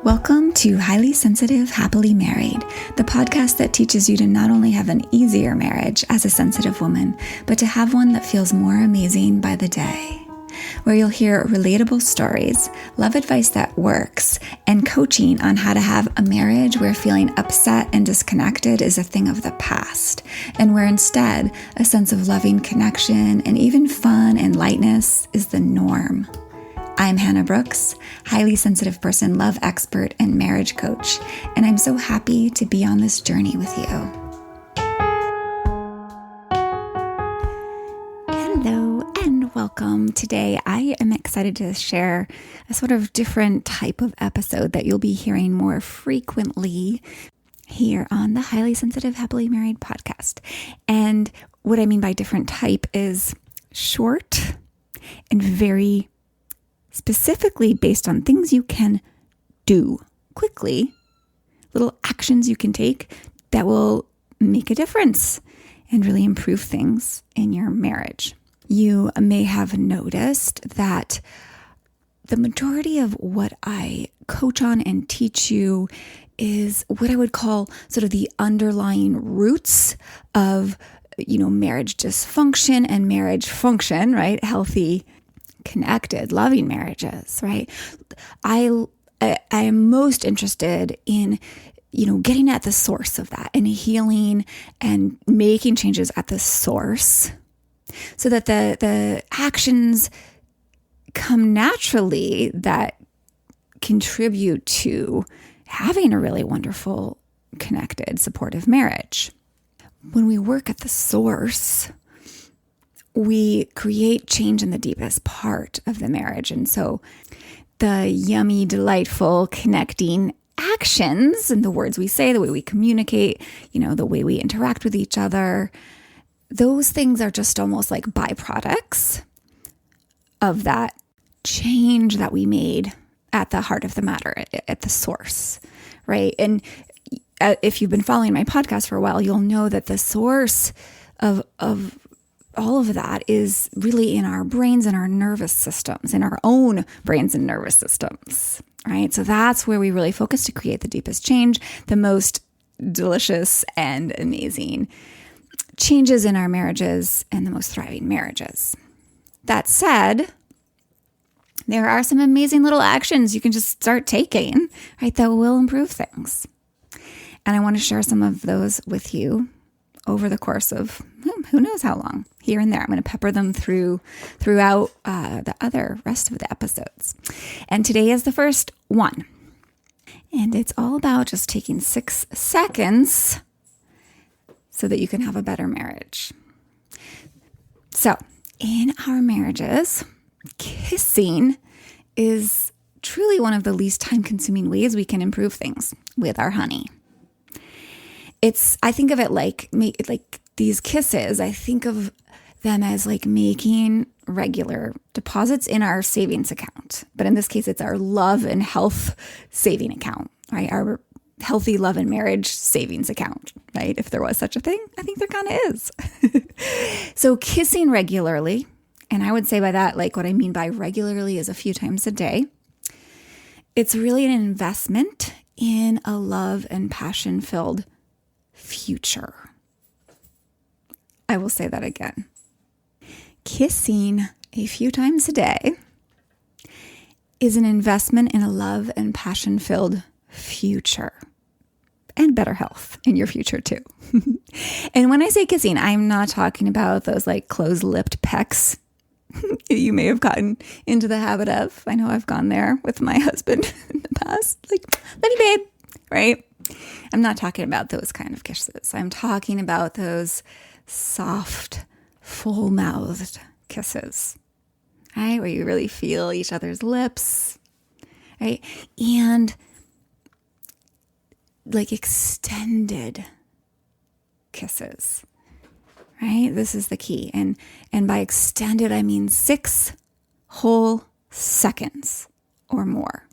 Welcome to Highly Sensitive, Happily Married, the podcast that teaches you to not only have an easier marriage as a sensitive woman, but to have one that feels more amazing by the day. Where you'll hear relatable stories, love advice that works, and coaching on how to have a marriage where feeling upset and disconnected is a thing of the past, and where instead a sense of loving connection and even fun and lightness is the norm. I'm Hannah Brooks, highly sensitive person, love expert, and marriage coach, and I'm so happy to be on this journey with you. Hello and welcome. Today I am excited to share a sort of different type of episode that you'll be hearing more frequently here on the Highly Sensitive, Happily Married podcast. And what I mean by different type is short and very specifically based on things you can do quickly, little actions you can take that will make a difference and really improve things in your marriage. You may have noticed that the majority of what I coach on and teach you is what I would call sort of the underlying roots of, marriage dysfunction and marriage function, right? Healthy, connected, loving marriages, right? I am most interested in, getting at the source of that and healing and making changes at the source so that the actions come naturally that contribute to having a really wonderful, connected, supportive marriage. When we work at the source, we create change in the deepest part of the marriage. And so the yummy, delightful, connecting actions and the words we say, the way we communicate, the way we interact with each other, those things are just almost like byproducts of that change that we made at the heart of the matter, at the source, right? And if you've been following my podcast for a while, you'll know that the source of all of that is really in our brains and our nervous systems, in our own brains and nervous systems, right? So that's where we really focus to create the deepest change, the most delicious and amazing changes in our marriages and the most thriving marriages. That said, there are some amazing little actions you can just start taking, right, that will improve things. And I want to share some of those with you over the course of who knows how long, here and there. I'm going to pepper them throughout the other rest of the episodes. And today is the first one. And it's all about just taking 6 seconds so that you can have a better marriage. So in our marriages, kissing is truly one of the least time-consuming ways we can improve things with our honey. I think of it like these kisses, I think of them as like making regular deposits in our savings account. But in this case, it's our love and health saving account, right? Our healthy love and marriage savings account, right? If there was such a thing, I think there kind of is. So kissing regularly, and I would say by that, like what I mean by regularly is a few times a day. It's really an investment in a love and passion-filled future. I will say that again. Kissing a few times a day is an investment in a love and passion-filled future and better health in your future too. And when I say kissing, I'm not talking about those like closed-lipped pecks you may have gotten into the habit of. I know I've gone there with my husband in the past, like, love you, babe, right? I'm not talking about those kind of kisses. I'm talking about those soft, full-mouthed kisses, right? Where you really feel each other's lips, right? And like extended kisses, right? This is the key. And by extended, I mean 6 whole seconds or more.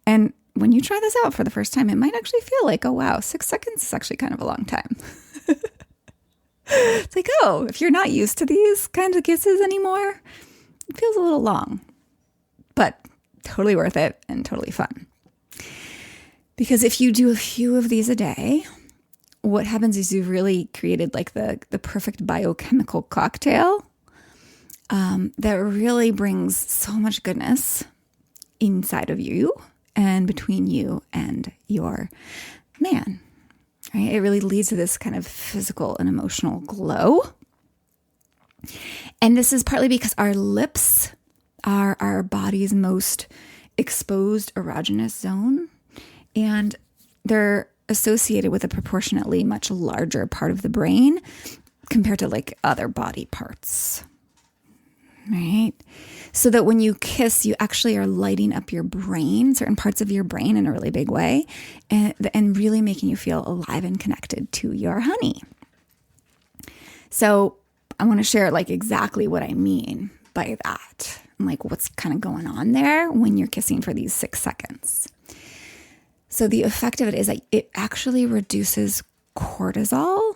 And when you try this out for the first time, it might actually feel like, oh, wow, 6 seconds is actually kind of a long time. It's like, oh, if you're not used to these kinds of kisses anymore, it feels a little long, but totally worth it and totally fun. Because if you do a few of these a day, what happens is you've really created like the perfect biochemical cocktail that really brings so much goodness inside of you and between you and your man, right? It really leads to this kind of physical and emotional glow. And this is partly because our lips are our body's most exposed erogenous zone, and they're associated with a proportionately much larger part of the brain compared to like other body parts, right? So that when you kiss, you actually are lighting up your brain, certain parts of your brain in a really big way, and really making you feel alive and connected to your honey. So I want to share like exactly what I mean by that, and like what's kind of going on there when you're kissing for these 6 seconds. So the effect of it is that it actually reduces cortisol,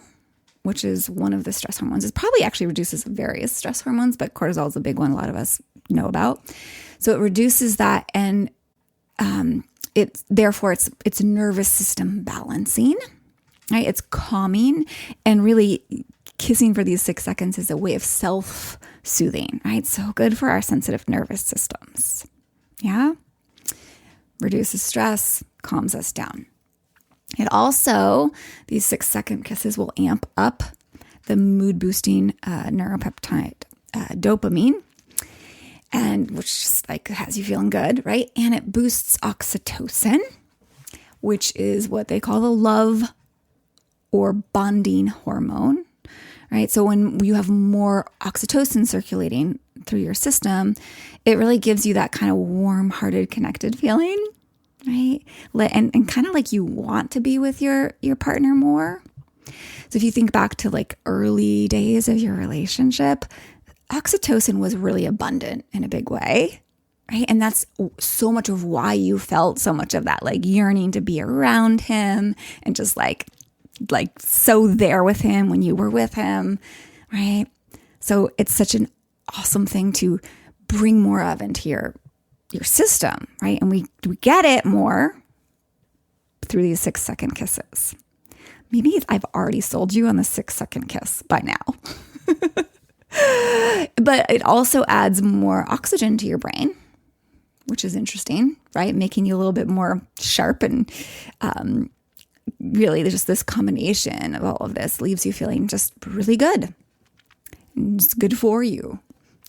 which is one of the stress hormones. It probably actually reduces various stress hormones, but cortisol is a big one a lot of us know about. So it reduces that, and it's nervous system balancing, right? It's calming, and really kissing for these 6 seconds is a way of self-soothing, right? So good for our sensitive nervous systems. Yeah. Reduces stress, calms us down. It also, these 6-second kisses will amp up the mood-boosting neuropeptide dopamine, and which just like has you feeling good, right? And it boosts oxytocin, which is what they call the love or bonding hormone, right? So when you have more oxytocin circulating through your system, it really gives you that kind of warm-hearted, connected feeling, right? And kind of like you want to be with your partner more. So if you think back to like early days of your relationship, oxytocin was really abundant in a big way, right? And that's so much of why you felt so much of that, like yearning to be around him and just like so there with him when you were with him, right? So it's such an awesome thing to bring more of into your system, right? And we get it more through these 6-second kisses. Maybe I've already sold you on the 6-second kiss by now. But it also adds more oxygen to your brain, which is interesting, right? Making you a little bit more sharp, and really just this combination of all of this leaves you feeling just really good. And it's good for you,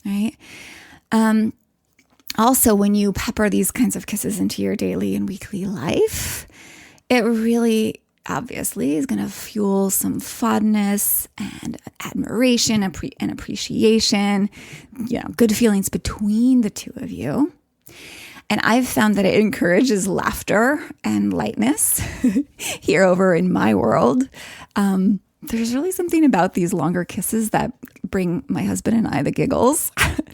right? Also, when you pepper these kinds of kisses into your daily and weekly life, it really obviously is going to fuel some fondness and admiration and appreciation, good feelings between the two of you. And I've found that it encourages laughter and lightness here over in my world. There's really something about these longer kisses that bring my husband and I the giggles.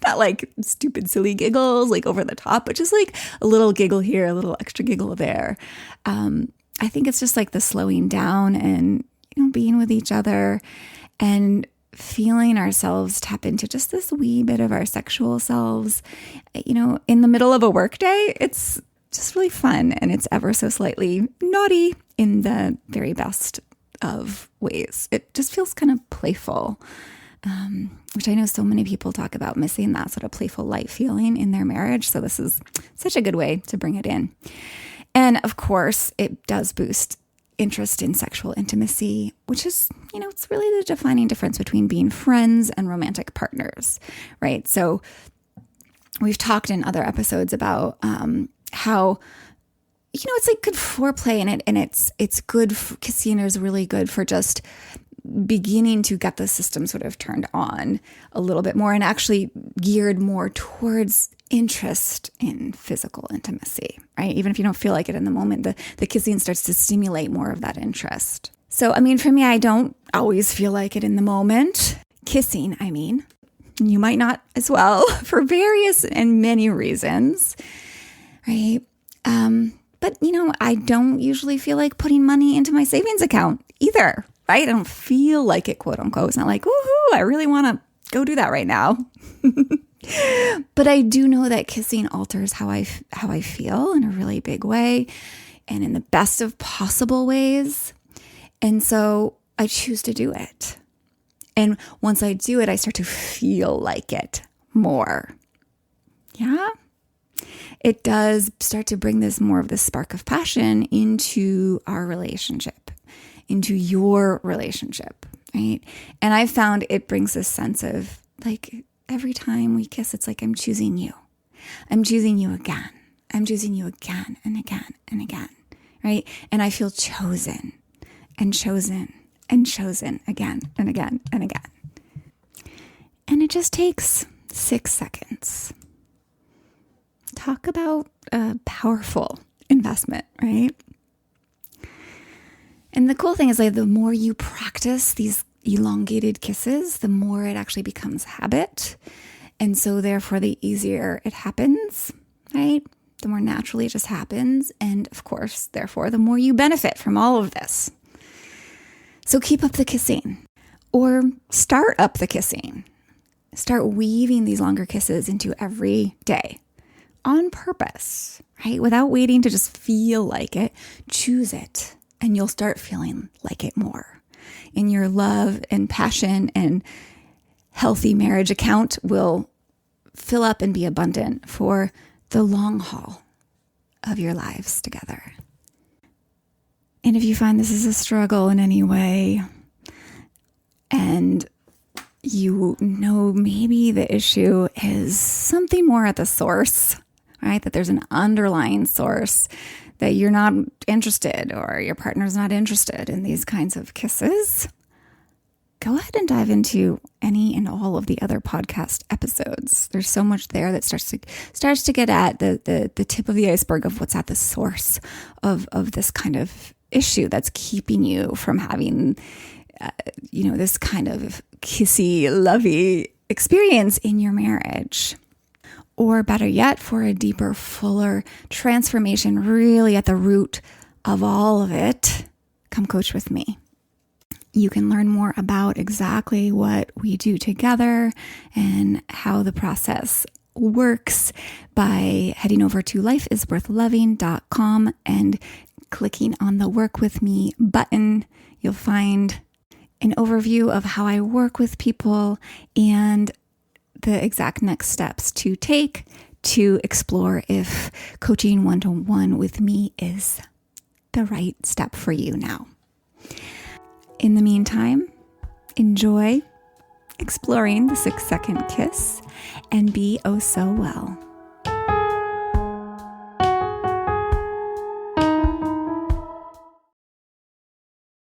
Not like stupid, silly giggles, like over the top, but just like a little giggle here, a little extra giggle there. I think it's just like the slowing down and, being with each other and feeling ourselves tap into just this wee bit of our sexual selves, in the middle of a workday. It's just really fun, and it's ever so slightly naughty in the very best of ways. It just feels kind of playful, which I know so many people talk about missing that sort of playful, light feeling in their marriage. So this is such a good way to bring it in. And of course, it does boost interest in sexual intimacy, which is, it's really the defining difference between being friends and romantic partners, right? So we've talked in other episodes about how, it's like good foreplay, and it's good. Kissing is really good for just beginning to get the system sort of turned on a little bit more, and actually geared more towards interest in physical intimacy, right? Even if you don't feel like it in the moment, the kissing starts to stimulate more of that interest. So, for me, I don't always feel like it in the moment. Kissing, you might not as well, for various and many reasons, right? But, I don't usually feel like putting money into my savings account either, right? I don't feel like it, quote unquote. It's not like, woohoo, I really want to go do that right now. But I do know that kissing alters how I feel in a really big way. and in the best of possible ways. And so I choose to do it. And once I do it, I start to feel like it more. Yeah? It does start to bring this more of the spark of passion into our relationship, into your relationship, right? And I've found it brings this sense of like every time we kiss, it's like I'm choosing you. I'm choosing you again. I'm choosing you again and again and again, right? And I feel chosen and chosen and chosen again and again and again. And it just takes 6 seconds. Talk about a powerful investment, right? And the cool thing is, like, the more you practice these elongated kisses, the more it actually becomes habit. And so therefore, the easier it happens, right? The more naturally it just happens. And of course, therefore, the more you benefit from all of this. So keep up the kissing, or start up the kissing. Start weaving these longer kisses into every day on purpose, right? Without waiting to just feel like it, choose it, and you'll start feeling like it more. And your love and passion and healthy marriage account will fill up and be abundant for the long haul of your lives together. And if you find this is a struggle in any way, and you know maybe the issue is something more at the source, right? That there's an underlying source that you're not interested, or your partner's not interested in these kinds of kisses, go ahead and dive into any and all of the other podcast episodes. There's so much there that starts to get at the tip of the iceberg of what's at the source of this kind of issue that's keeping you from having this kind of kissy, lovey experience in your marriage. Or better yet, for a deeper, fuller transformation, really at the root of all of it, come coach with me. You can learn more about exactly what we do together and how the process works by heading over to lifeisworthloving.com and clicking on the Work With Me button. You'll find an overview of how I work with people and the exact next steps to take to explore if coaching one-to-one with me is the right step for you now. In the meantime, enjoy exploring the 6-second kiss and be oh so well.